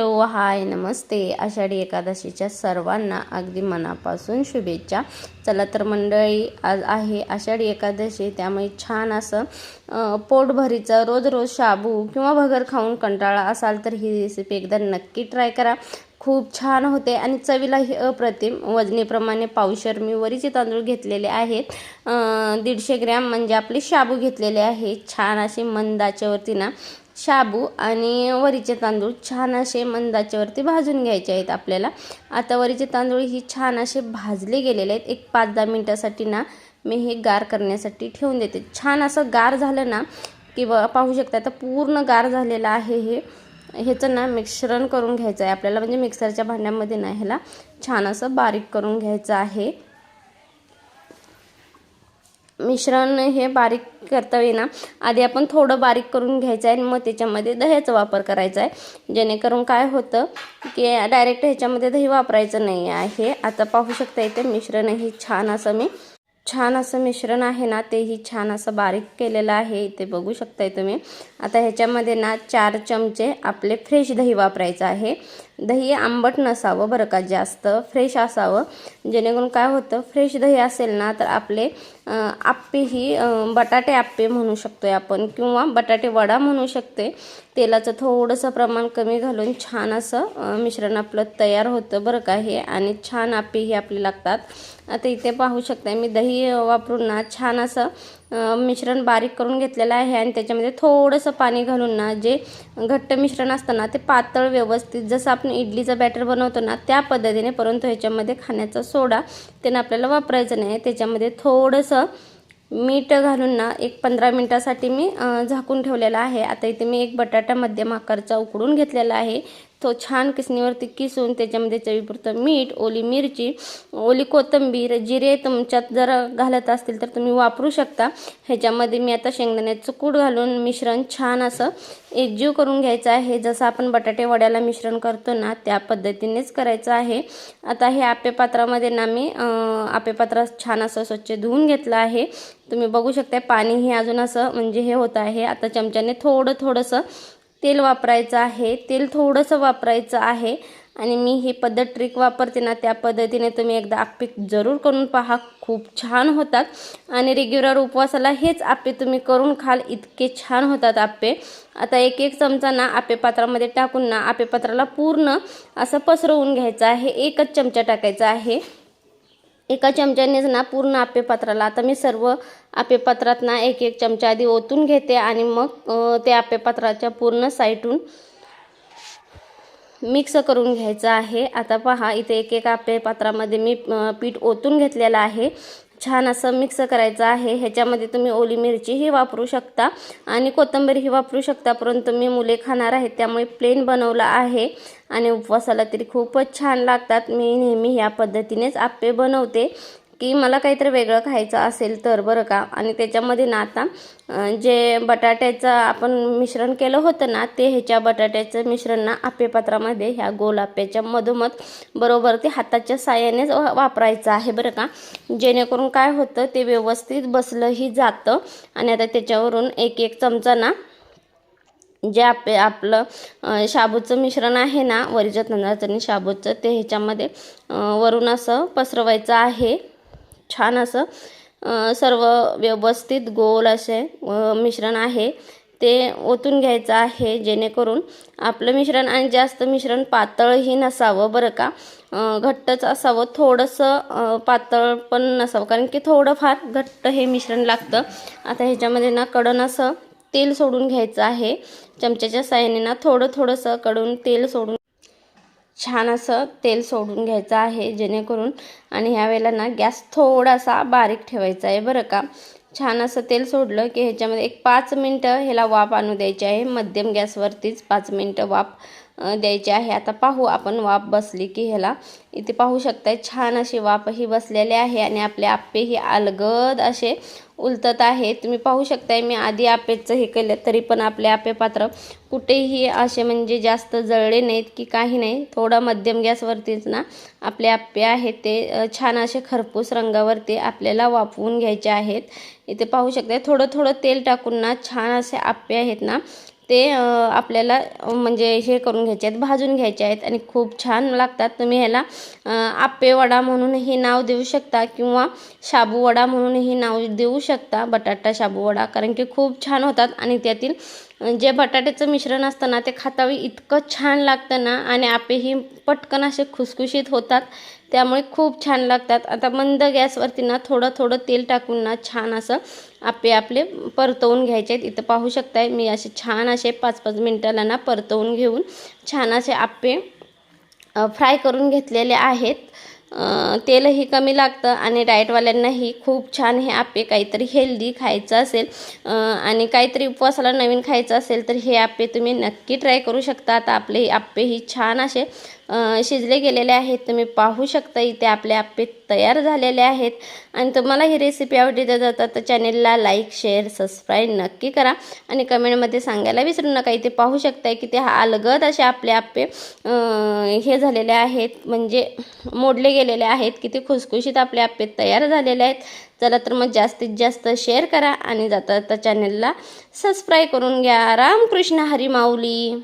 Hello hi नमस्ते. आषाढी एकादशीच्या सर्वांना अगदी मनापासून शुभेच्छा. चला तर मंडळी, आज आहे आषाढी एकादशी, त्यामुळे छान असं पोटभरीचं रोज रोज शाबू किंवा भगर खाऊन कंटाळा असाल तर ही रेसिपी एकदा नक्की ट्राय करा. खूप छान होते आणि चवीलाही अप्रतिम. वजनीप्रमाणे पावशर मी वरीचे तांदूळ घेतलेले आहेत. 150 ग्रॅम म्हणजे आपले शाबू घेतलेले आहे. छान असे मंद आचेवरती ना शाबू आणि वरीचे तांदूळ छान असे मंद आचेवरती भाजून घ्यायचे आहेत आपल्याला. आता वरीचे तांदूळ ही छान असे भाजले गेलेले आहेत. एक 5-10 मिनिटासाठी ना मी हे गार करण्यासाठी ठेवून देते. छान असं गार झालं ना की पाहू शकता आता पूर्ण गार झालेलं आहे. ह्याचं ना मिश्रण करून घ्यायचं आहे आपल्याला, म्हणजे मिक्सरच्या भांड्यामध्ये ना ह्याला छान असं बारीक करून घ्यायचं आहे. मिश्रण हे बारीक करता ना आधी आपण थोडं बारीक करून घ्यायचं आहे आणि मग त्याच्यामध्ये दह्याचा वापर करायचा आहे, जेणेकरून काय होतं की डायरेक्ट ह्याच्यामध्ये दही वापरायचं नाही आहे. आता पाहू शकता इथे मिश्रण ही छान असं मिश्रण आहे ना, तेही छान असं बारीक केलेलं आहे. इथे बघू शकताय तुम्ही. आता ह्याच्यामध्ये ना 4 चमचे आपले फ्रेश दही वापरायचं आहे. दही आंबट नसावं बरं का, जास्त फ्रेश असावं, जेणेकरून काय होतं फ्रेश दही असेल ना तर आपले आप्पे ही बटाटे आप्पे म्हणू शकतोय आपण किंवा बटाटे वडा म्हणू शकते. तेलाचं थोडंसं प्रमाण कमी घालून छान असं मिश्रण आपलं तयार होतं बरं का हे, आणि छान आप्पे ही आपले लागतात. आता इथे पाहू शकता मी दही वापरून ना छान असं मिश्रण बारीक करून घेतलेलं आहे आणि त्याच्यामध्ये थोडंसं पाणी घालून ना जे घट्ट मिश्रण असतं ना ते पातळ व्यवस्थित जसं आपण इडलीचं बॅटर बनवतो ना त्या पद्धतीने, परंतु ह्याच्यामध्ये खाण्याचा सोडा त्यानं आपल्याला वापरायचं नाही. त्याच्यामध्ये थोडंसं मीठ घालून ना एक 15 मिनिटासाठी मी झाकून ठेवलेला आहे. आता इथे मी एक बटाटा मध्यम आकारचा उकडून घेतलेला आहे. तो छान किसणीवरती किसून त्याच्यामध्ये चवीपुरतं मीठ, ओली मिरची, ओली कोथिंबीर, जिरे तुमच्यात जर घालत असतील तर तुम्ही वापरू शकता. ह्याच्यामध्ये मी आता शेंगदाण्याचं कूट घालून मिश्रण छान असं एकजीव करून घ्यायचं आहे. जसं आपण बटाटे वड्याला मिश्रण करतो ना त्या पद्धतीनेच करायचं आहे. आता हे आप्पे पात्रामध्ये ना मी आप्पे पात्र छान असं स्वच्छ धुवून घेतलं आहे. तुम्ही बघू शकता पाणी हे अजून असं म्हणजे हे होत आहे. आता चमच्याने थोडंसं तेल वापरायचं आहे. तेल थोडंसं वापरायचं आहे आणि मी ही पद्धत ट्रिक वापरते ना त्या पद्धतीने तुम्ही एकदा आप्पे जरूर करून पहा. खूप छान होतात आणि रेग्युलर उपवासाला हेच आप्पे तुम्ही करून खाल, इतके छान होतात आप्पे. आता एक चमचा ना आप्पे पात्रामध्ये टाकून ना आप्पे पात्राला पूर्ण असं पसरवून घ्यायचं आहे. 1च चमचा टाकायचा आहे. एका चमच्यानेच ना पूर्ण आप्पे पात्राला, आता मी सर्व आप्पे पात्रात ना एक चमचा आधी ओतून घेते आणि मग ते आप्पे पात्राच्या पूर्ण साईडून मिक्स करून घ्यायचं आहे. आता पहा इथे एक आप्पे पात्रामध्ये मी पीठ ओतून घेतलेलं आहे. छान असं मिक्स करायचं आहे. ह्याच्यामध्ये तुम्ही ओली मिरचीही वापरू शकता आणि कोथिंबीरही वापरू शकता, परंतु मी मुले खाणार आहेत त्यामुळे प्लेन बनवलं आहे आणि उपवासाला तरी खूपच छान लागतात. मी नेहमी ह्या पद्धतीनेच आप्पे बनवते की मला काहीतरी वेगळं खायचं असेल तर बरं का. आणि त्याच्यामध्ये ना आता जे बटाट्याचं आपण मिश्रण केलं होतं ना ते ह्याच्या बटाट्याचं मिश्रण ना आप्पे पात्रामध्ये ह्या गोल आप्याच्या मधोमध बरोबर ते हाताच्या साहाय्यानेच वापरायचं आहे बरं का, जेणेकरून काय होतं ते व्यवस्थित बसलंही जातं. आणि आता त्याच्यावरून एक चमचा ना जे आपलं शाबूचं मिश्रण आहे ना वरीच्या तांदळाचं आणि शाबूचं ते ह्याच्यामध्ये वरून असं पसरवायचं आहे. छान असं सर्व व्यवस्थित गोल असे मिश्रण आहे ते ओतून घ्यायचं आहे, जेणेकरून आपलं मिश्रण आणि जास्त मिश्रण पातळही नसावं बरं का, घट्टच असावं. थोडंसं पातळ पण नसावं, कारण की थोडंफार घट्ट हे मिश्रण लागतं. आता ह्याच्यामध्ये ना कडन असं तेल सोडून घ्यायचं आहे. चमच्याच्या साहाय्याने ना थोडंसं कडून तेल सोडून छान असं तेल सोडून घ्यायचं आहे, जेणेकरून आणि ह्या वेळेला ना गॅस थोडासा बारीक ठेवायचा आहे बरं का. छान असं तेल सोडलं की ह्याच्यामध्ये एक 5 मिनटं ह्याला वाफ आणू द्यायची आहे. मध्यम गॅसवरतीच 5 मिनटं वाफ द्यायची आहे. आता पाहू आपण वाफ बसली की ह्याला इथे पाहू शकताय छान अशी वाफ ही बसलेली आहे आणि आपले आप्पे ही अलगद असे उलटत आहे. तुम्ही पाहू शकताय मी आधी आप्पेचं हे केलं तरी पण आपले आप्पे पात्र कुठेही असे म्हणजे जास्त जळले नाहीत की काही नाही. थोडा मध्यम गॅसवरतीच ना आपले आप्पे आहेत ते छान असे खरपूस रंगावरती आपल्याला वाफवून घ्यायचे आहेत. इथे पाहू शकताय थोडं तेल टाकून ना छान असे आप्पे आहेत ना ते आपल्याला म्हणजे हे करून घ्यायचे आहेत, भाजून घ्यायचे आहेत आणि खूप छान लागतात. तुम्ही ह्याला आप्पे वडा म्हणूनही नाव देऊ शकता किंवा शाबू वडा म्हणूनही नाव देऊ शकता, बटाटा शाबू वडा, कारण की खूप छान होतात. आणि त्यातील जे बटाट्याचं मिश्रण असतं ना, ते खातावेळी इतकं छान लागतं ना, आणि आप्पेही पटकन असे खुसखुशीत होतात, त्यामुळे खूप छान लागतात. आता मंद गॅसवरती ना थोडं थोडं तेल टाकून ना छान असं आप्पे आपले परतवून घ्यायचे आहेत. इथं पाहू शकताय मी असे छान असे 5-5 मिनिटाला ना परतवून घेऊन छान असे आप्पे फ्राय करून घेतलेले आहेत. तेलही कमी लागतं आणि डाएटवाल्यांनाही खूप छान हे आप्पे, काहीतरी हेल्दी खायचं असेल आणि काहीतरी उपवासाला नवीन खायचं असेल तर हे आप्पे तुम्ही नक्की ट्राय करू शकता. आता आपले आप्पेही छान असे शिजले गेलेले आहेत. तुम्ही पाहू शकता इथे आपले आप्पे तयार झालेले आहेत. आणि तुम्हाला ही रेसिपी आवडली तर चॅनेलला लाईक, शेअर, सबस्क्राईब नक्की करा आणि कमेंटमध्ये सांगायला विसरू नका. इथे पाहू शकताय की ते अलगद असे आपले आप्पे हे झालेले आहेत, म्हणजे मोडले गेलेले आहेत. किती खुसखुशीत आपले आप्पे तयार झालेले आहेत. चला तर मग जास्तीत जास्त शेअर करा आणि जाता चॅनेलला सबस्क्राईब करून घ्या. रामकृष्ण हरी माऊली.